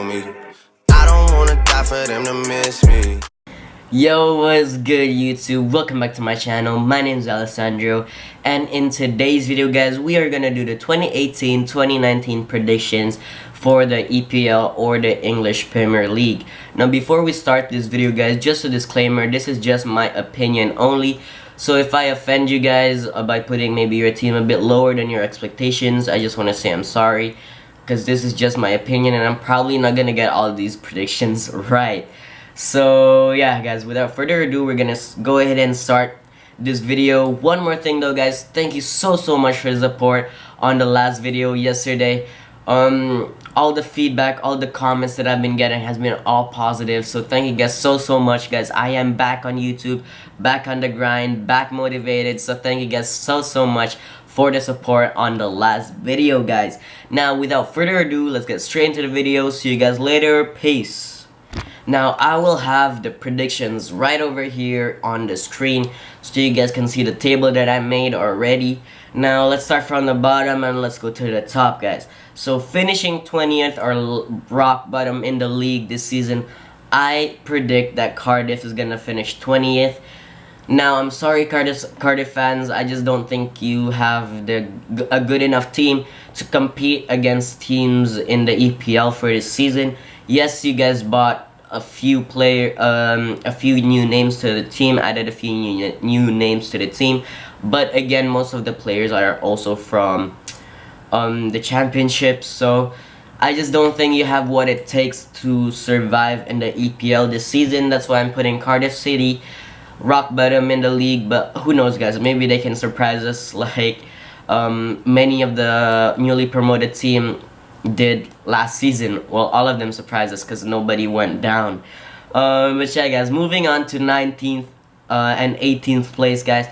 me. I don't wanna die for them to miss me. Yo, what's good YouTube? Welcome back to my channel. My name is Alessandro, and in today's video guys, we are gonna do the 2018-2019 predictions for the EPL or the English Premier League. Now before we start this video guys, just a disclaimer, this is just my opinion only. So if I offend you guys by putting maybe your team a bit lower than your expectations, I just want to say I'm sorry, because this is just my opinion and I'm probably not gonna get all these predictions right. So yeah guys, without further ado, we're gonna go ahead and start this video. One more thing though guys, thank you so much for the support on the last video yesterday. All the feedback, all the comments that I've been getting has been all positive, so thank you guys so much guys. I am back on YouTube, back on the grind, back motivated, so thank you guys so much for the support on the last video guys. Now without further ado, let's get straight into the video. See you guys later, peace. Now I will have the predictions right over here on the screen so you guys can see the table that I made already. Now let's start from the bottom and let's go to the top guys. So finishing 20th or rock bottom in the league this season, I predict that Cardiff is gonna finish 20th. Now I'm sorry Cardiff fans, I just don't think you have a good enough team to compete against teams in the EPL for this season. Yes, you guys bought a few new names to the team, added a few new names to the team, but again most of the players are also from the championship, so I just don't think you have what it takes to survive in the EPL this season. That's why I'm putting Cardiff City rock bottom in the league, but who knows guys, maybe they can surprise us like many of the newly promoted team did last season. Well, all of them surprised us because nobody went down. But yeah guys, moving on to 19th and 18th place guys,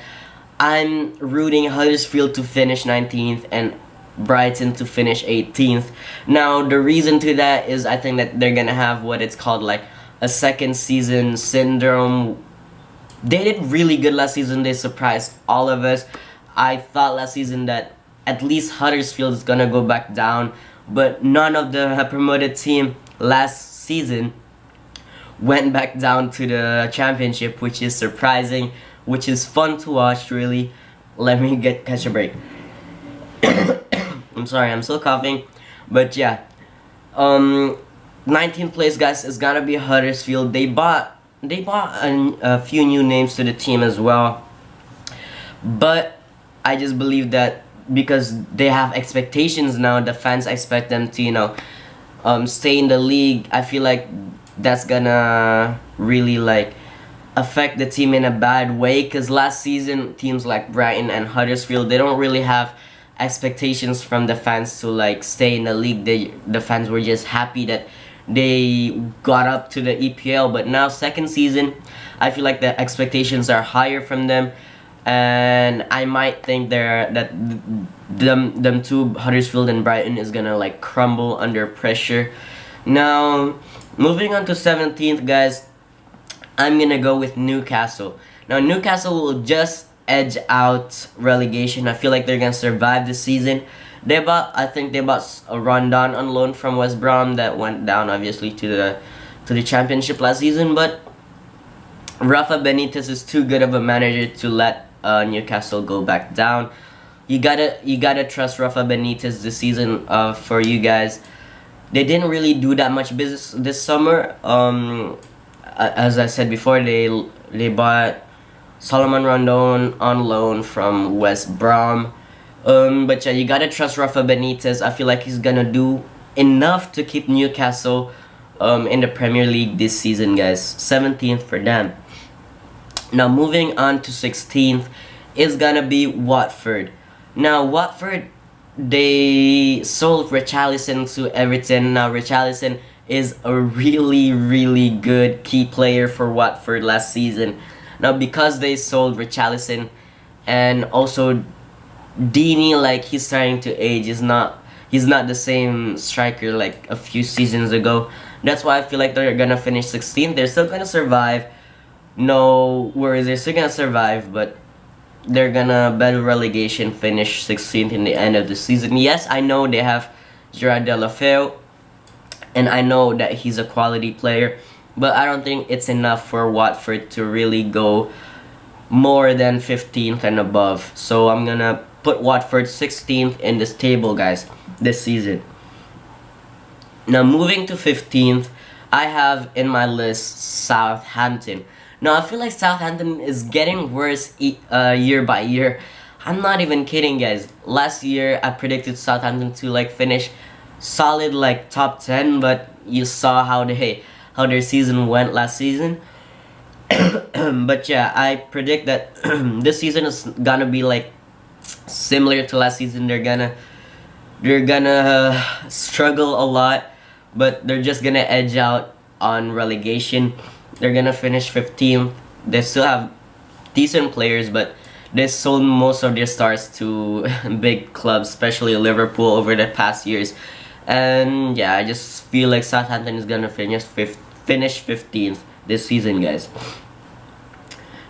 I'm rooting Huddersfield to finish 19th and Brighton to finish 18th. Now the reason to that is I think that they're gonna have what it's called like a second season syndrome. They did really good last season, they surprised all of us. I thought last season that at least Huddersfield is gonna go back down, but none of the promoted team last season went back down to the championship, which is surprising, which is fun to watch really. Let me catch a break. I'm sorry, I'm still coughing, but yeah. 19th place guys is gonna be Huddersfield. They bought a few new names to the team as well, but I just believe that because they have expectations now, the fans expect them to, you know, stay in the league. I feel like that's gonna really like affect the team in a bad way, because last season teams like Brighton and Huddersfield, they don't really have expectations from the fans to like stay in the league. The fans were just happy that they got up to the EPL, but now second season I feel like the expectations are higher from them, and I might think that them two, Huddersfield and Brighton, is gonna like crumble under pressure. Now moving on to 17th guys, I'm gonna go with Newcastle. Now Newcastle will just edge out relegation. I feel like they're gonna survive this season. I think they bought a Rondon on loan from West Brom that went down obviously to the championship last season, but Rafa Benitez is too good of a manager to let Newcastle go back down. You gotta trust Rafa Benitez this season. For you guys, they didn't really do that much business this summer. As I said before, they bought Solomon Rondon on loan from West Brom. But yeah, you gotta trust Rafa Benitez. I feel like he's gonna do enough to keep Newcastle in the Premier League this season guys. 17th for them. Now moving on to 16th is gonna be Watford. Now Watford, they sold Richarlison to Everton. Now Richarlison is a really good key player for Watford last season. Now because they sold Richarlison and also Dini, like he's starting to age, he's not the same striker like a few seasons ago. That's why I feel like they're gonna finish 16th. They're still gonna survive, no worries, they're still gonna survive, but they're gonna battle relegation, finish 16th in the end of the season. Yes, I know they have Gerard Deulofeu and I know that he's a quality player, but I don't think it's enough for Watford to really go more than 15th and above. So I'm gonna put Watford 16th in this table, guys, this season. Now moving to 15th, I have in my list Southampton. Now I feel like Southampton is getting worse year by year. I'm not even kidding, guys. Last year I predicted Southampton to like finish solid like top 10, but you saw how their season went last season. But yeah, I predict that this season is gonna be like similar to last season. They're gonna struggle a lot, but they're just gonna edge out on relegation. They're gonna finish 15th. They still have decent players, but they sold most of their stars to big clubs, especially Liverpool over the past years. And yeah, I just feel like Southampton is gonna finish 15th this season, guys.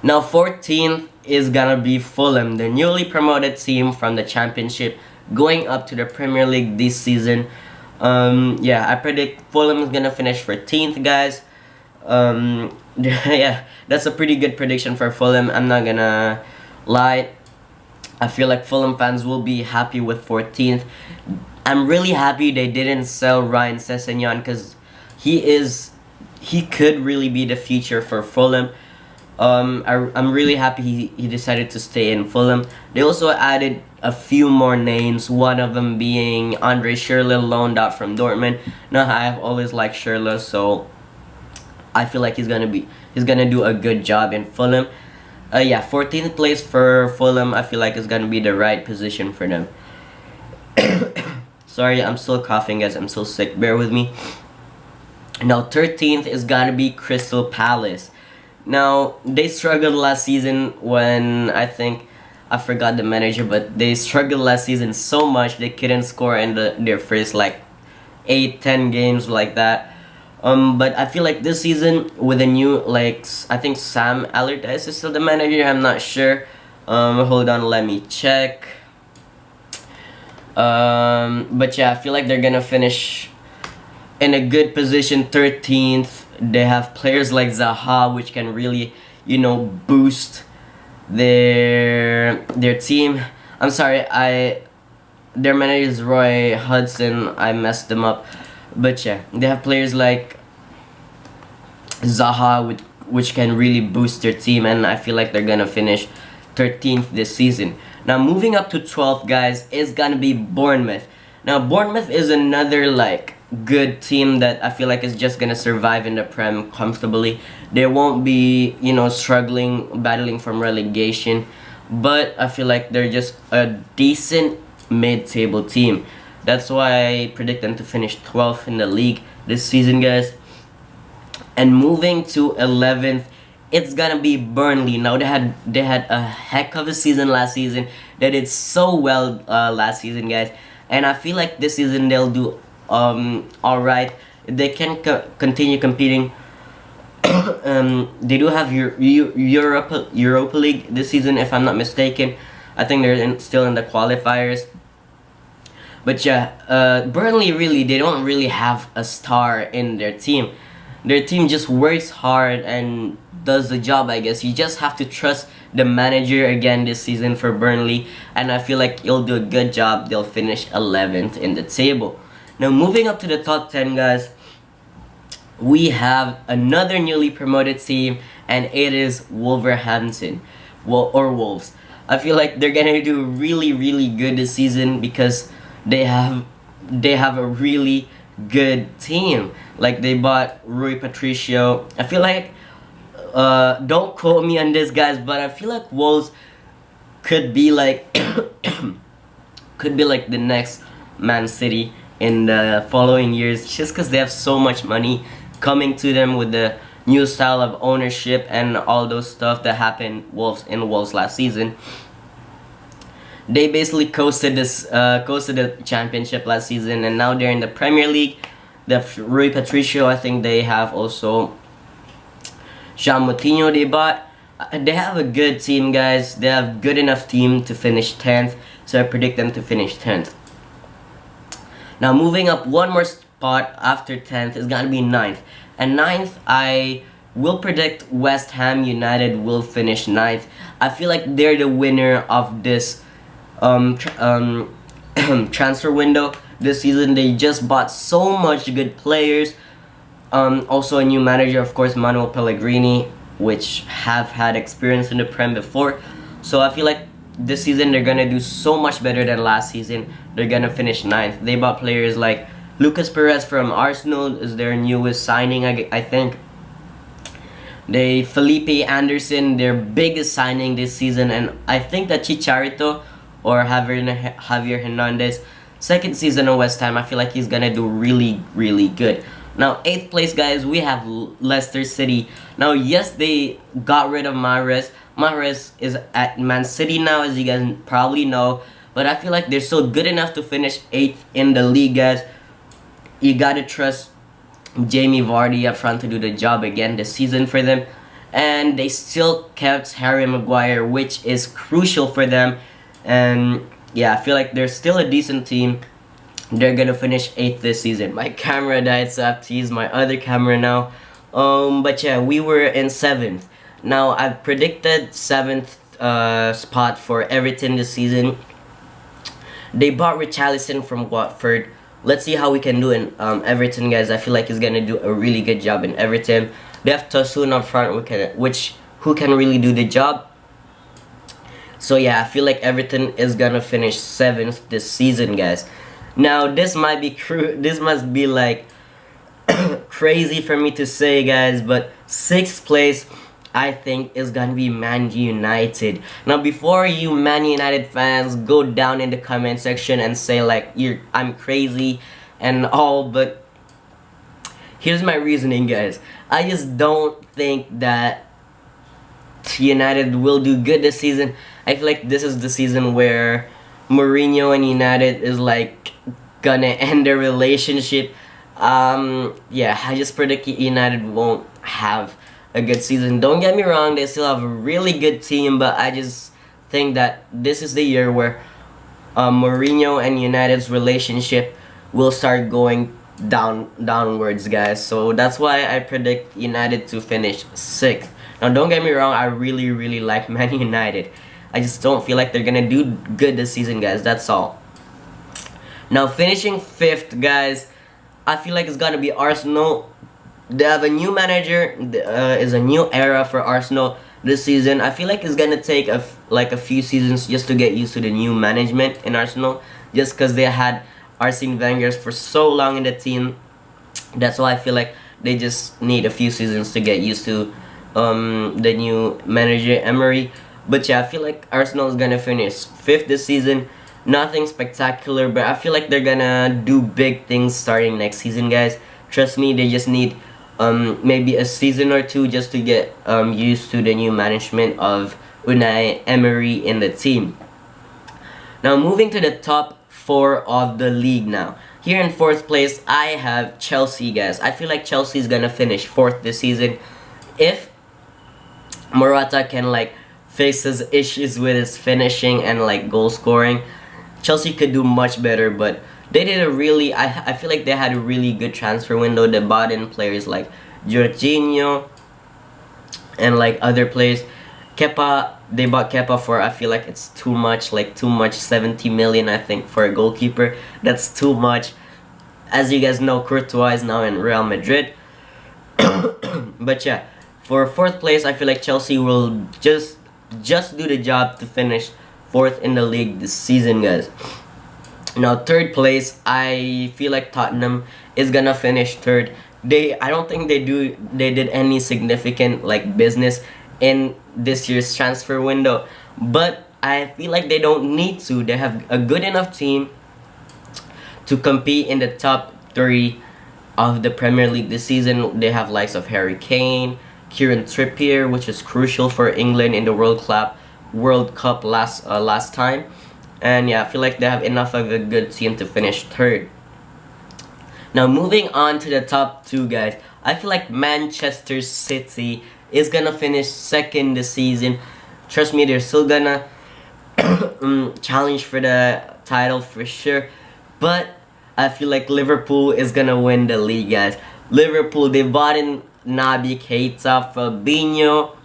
Now 14th is gonna be Fulham, the newly promoted team from the Championship, going up to the Premier League this season. Yeah, I predict Fulham is gonna finish 14th, guys. Yeah, that's a pretty good prediction for Fulham. I'm not gonna lie. I feel like Fulham fans will be happy with 14th. I'm really happy they didn't sell Ryan Sessegnon, because he could really be the future for Fulham. I'm really happy he decided to stay in Fulham. They also added a few more names, one of them being Andre Schürrle, loaned out from Dortmund. Now I've always liked Schürrle, so I feel like he's gonna do a good job in Fulham. Yeah, 14th place for Fulham, I feel like is gonna be the right position for them. Sorry, I'm still coughing, guys. I'm so sick. Bear with me. Now 13th is gonna be Crystal Palace. Now they struggled last season when I forgot the manager, but they struggled last season so much they couldn't score in their first like 8-10 games like that. But I feel like this season with a new I think Sam Allardyce is still the manager. I'm not sure. Hold on, let me check. But yeah, I feel like they're gonna finish in a good position, 13th. They have players like Zaha, which can really, boost their team. I'm sorry, their manager is Roy Hudson. I messed them up, but yeah, they have players like Zaha, which can really boost their team, and I feel like they're gonna finish 13th this season. Now moving up to 12th, guys, is gonna be Bournemouth. Now Bournemouth is another good team that I feel like is just gonna survive in the Prem comfortably. They won't be struggling, battling from relegation, but I feel like they're just a decent mid-table team. That's why I predict them to finish 12th in the league this season, guys. And moving to 11th, it's gonna be Burnley. Now they had a heck of a season last season. They did so well last season, guys, and I feel like this season they'll do alright. They can continue competing. They do have Europa League this season, if I'm not mistaken. I think they're still in the qualifiers. But yeah, Burnley they don't really have a star in their team. Their team just works hard and does the job, I guess. You just have to trust the manager again this season for Burnley, and I feel like he'll do a good job. They'll finish 11th in the table. Now moving up to the top 10, guys, we have another newly promoted team, and it is Wolverhampton, or Wolves. I feel like they're gonna do really, really good this season because they have a really good team. Like, they bought Rui Patricio. I feel like don't quote me on this, guys, but I feel like Wolves could be like the next Man City in the following years, just because they have so much money coming to them with the new style of ownership and all those stuff that happened in Wolves last season. They basically coasted the championship last season, and now they're in the Premier League. They have Rui Patricio. I think they have also Jean Moutinho they bought. They have a good team, guys. They have good enough team to finish 10th, so I predict them to finish 10th. Now moving up one more spot after 10th is gonna be 9th. And 9th, I will predict West Ham United will finish 9th. I feel like they're the winner of this transfer window this season. They just bought so much good players. Also a new manager, of course, Manuel Pellegrini, which have had experience in the Prem before. So I feel like this season they're gonna do so much better than last season. They're gonna finish 9th. They bought players like Lucas Perez from Arsenal is their newest signing, I think. They Felipe Anderson, their biggest signing this season, and I think that Chicharito or Javier Hernandez, second season of West Ham, I feel like he's gonna do really, really good. Now, 8th place, guys, we have Leicester City. Now, yes, they got rid of Mahrez. Mahrez is at Man City now, as you guys probably know. But I feel like they're still good enough to finish 8th in the league, guys. You gotta trust Jamie Vardy up front to do the job again this season for them. And they still kept Harry Maguire, which is crucial for them. And yeah, I feel like they're still a decent team. They're gonna finish 8th this season. My camera died, so I have to use my other camera now. But yeah, we were in 7th. Now, I've predicted 7th spot for Everton this season. They bought Richarlison from Watford. Let's see how we can do in Everton, guys. I feel like he's gonna do a really good job in Everton. They have Tosun up front, who can really do the job. So yeah, I feel like Everton is gonna finish 7th this season, guys. Now, this might be this must be like crazy for me to say, guys, but 6th place I think is gonna be Man United. Now, before you Man United fans go down in the comment section and say like I'm crazy and all, but here's my reasoning, guys. I just don't think that United will do good this season. I feel like this is the season where Mourinho and United is like gonna end their relationship. Yeah, I just predict United won't have a good season. Don't get me wrong, they still have a really good team, but I just think that this is the year where Mourinho and United's relationship will start going downwards, guys. So that's why I predict United to finish 6th. Now, don't get me wrong, I really like Man United. I just don't feel like they're gonna do good this season, guys. That's all. Now, finishing 5th, guys, I feel like it's gonna be Arsenal. They have a new manager. Is a new era for Arsenal this season. I feel like it's gonna take a few seasons just to get used to the new management in Arsenal, just because they had Arsene Wenger for so long in the team. That's why I feel like they just need a few seasons to get used to the new manager Emery. But yeah, I feel like Arsenal is gonna finish 5th this season. Nothing spectacular, but I feel like they're gonna do big things starting next season, guys. Trust me, they just need maybe a season or two just to get used to the new management of Unai Emery in the team. Now, moving to the top 4 of the league now. Here in 4th place, I have Chelsea, guys. I feel like Chelsea is gonna finish 4th this season. If Morata can like fix his issues with his finishing and like goal scoring, Chelsea could do much better. But they did a really, I feel like they had a really good transfer window. They bought in players like Jorginho and like other players. Kepa, they bought Kepa for, I feel like it's too much, 70 million I think for a goalkeeper. That's too much. As you guys know, Courtois is now in Real Madrid. But yeah, for 4th place, I feel like Chelsea will just do the job to finish 4th in the league this season, guys. Now, 3rd place, I feel like Tottenham is gonna finish 3rd. I don't think they did any significant like business in this year's transfer window, but I feel like they don't need to. They have a good enough team to compete in the top 3 of the Premier League this season. They have likes of Harry Kane, Kieran Trippier, which is crucial for England in the World Cup last time. And yeah, I feel like they have enough of a good team to finish 3rd. Now, moving on to the top 2, guys. I feel like Manchester City is gonna finish 2nd this season. Trust me, they're still gonna challenge for the title for sure. But I feel like Liverpool is gonna win the league, guys. Liverpool, they bought in Naby Keita, Fabinho,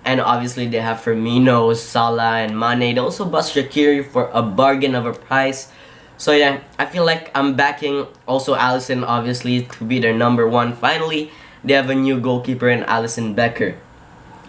and obviously they have Firmino, Salah, and Mane. They also bought Shaqiri for a bargain of a price. So yeah, I feel like I'm backing also Alisson, obviously, to be their #1. Finally, they have a new goalkeeper in Alisson Becker.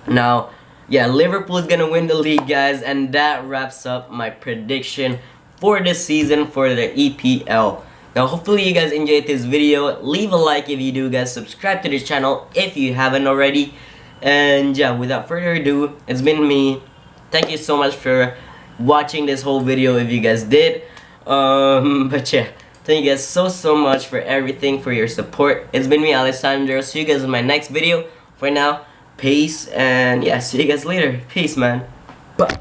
Now, yeah, Liverpool is gonna win the league, guys, and that wraps up my prediction for this season for the EPL. Now, hopefully you guys enjoyed this video. Leave a like if you do, guys. Subscribe to this channel if you haven't already. And yeah, without further ado, it's been me. Thank you so much for watching this whole video if you guys did. But yeah, thank you guys so much for everything, for your support. It's been me, Alessandro. See you guys in my next video. For now, peace, and yeah, see you guys later. Peace, man. Bye.